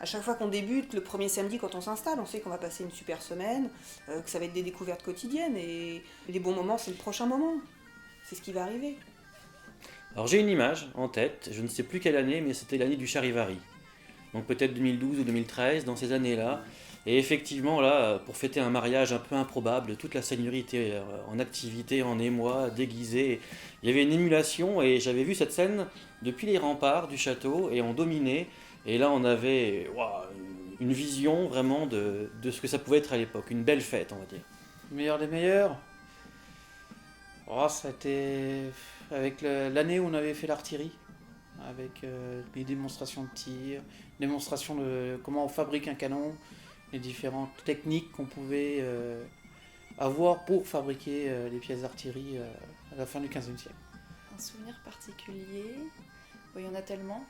À chaque fois qu'on débute, le premier samedi quand on s'installe, on sait qu'on va passer une super semaine, que ça va être des découvertes quotidiennes, et les bons moments, c'est le prochain moment. C'est ce qui va arriver. Alors j'ai une image en tête, je ne sais plus quelle année, mais c'était l'année du Charivari. Donc peut-être 2012 ou 2013, dans ces années-là. Et effectivement, là, pour fêter un mariage un peu improbable, toute la seigneurie était en activité, en émoi, déguisée. Il y avait une émulation et j'avais vu cette scène depuis les remparts du château et on dominait. Et là, on avait ouah, une vision vraiment de ce que ça pouvait être à l'époque. Une belle fête, on va dire. Meilleur des meilleurs. Oh, ça a été avec l'année où on avait fait l'artillerie, avec les démonstrations de tir, démonstration de comment on fabrique un canon, les différentes techniques qu'on pouvait avoir pour fabriquer les pièces d'artillerie à la fin du XVe siècle. Un souvenir particulier, bon, il y en a tellement,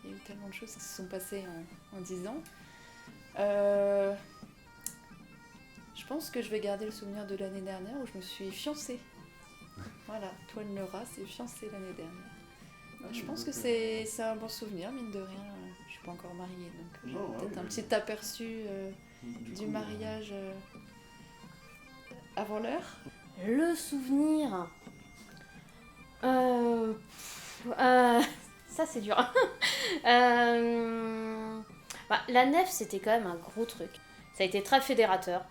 il y a eu tellement de choses qui se sont passées en 10 ans. Je pense que je vais garder le souvenir de l'année dernière où je me suis fiancée. Voilà, Toine Lerat s'est fiancée l'année dernière. Je pense que c'est un bon souvenir, mine de rien. Je suis pas encore mariée, donc j'ai peut-être un petit aperçu du mariage avant l'heure. Le souvenir. Euh, ça c'est dur. La nef c'était quand même un gros truc. Ça a été très fédérateur.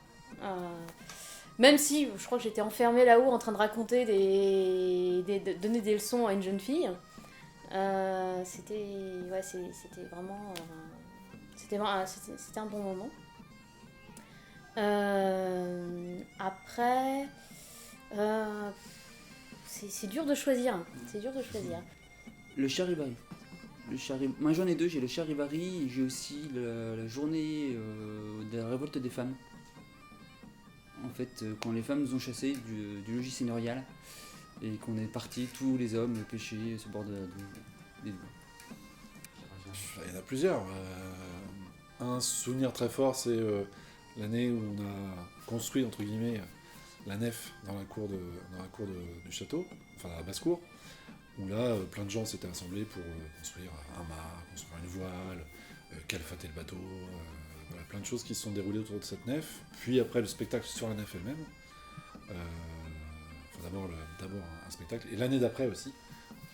Même si je crois que j'étais enfermée là-haut en train de raconter de donner des leçons à une jeune fille. C'était vraiment c'était un bon moment. Après, c'est dur de choisir. C'est dur de choisir. Le charivari. Moi j'en ai deux, j'ai le charivari et j'ai aussi la journée de la révolte des femmes. En fait, quand les femmes nous ont chassés du logis seigneurial et qu'on est partis, tous les hommes, pêcher sur le bord des douves. Il y en a plusieurs. Un souvenir très fort, c'est l'année où on a construit, entre guillemets, la nef dans la cour du château, enfin dans la basse-cour, où là, plein de gens s'étaient assemblés pour construire un mât, construire une voile, calfater le bateau, voilà, plein de choses qui se sont déroulées autour de cette nef. Puis après, le spectacle sur la nef elle-même. Enfin, d'abord un spectacle. Et l'année d'après aussi,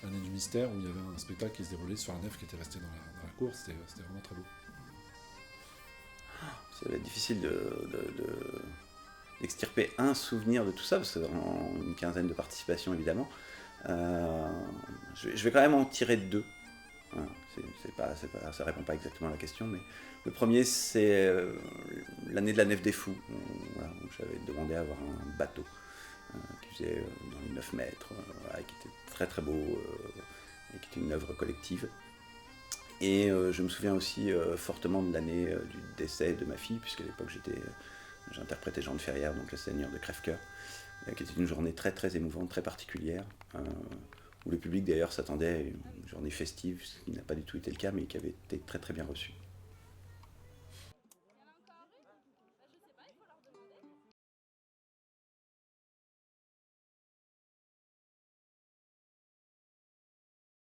l'année du mystère, où il y avait un spectacle qui se déroulait sur la nef qui était resté dans la cour. C'était vraiment très beau. Ça va être difficile d'extirper un souvenir de tout ça, parce que c'est vraiment une quinzaine de participations évidemment. Je vais quand même en tirer deux. Voilà, ça répond pas exactement à la question, mais le premier c'est l'année de la Nef des Fous, où j'avais demandé à avoir un bateau qui faisait dans les 9 mètres, qui était très très beau, et qui était une œuvre collective. Et je me souviens aussi fortement de l'année du décès de ma fille, puisqu'à l'époque j'interprétais Jean de Ferrière, donc le seigneur de Crèvecoeur, qui était une journée très très émouvante, très particulière, où le public d'ailleurs s'attendait à une journée festive, ce qui n'a pas du tout été le cas, mais qui avait été très très bien reçu.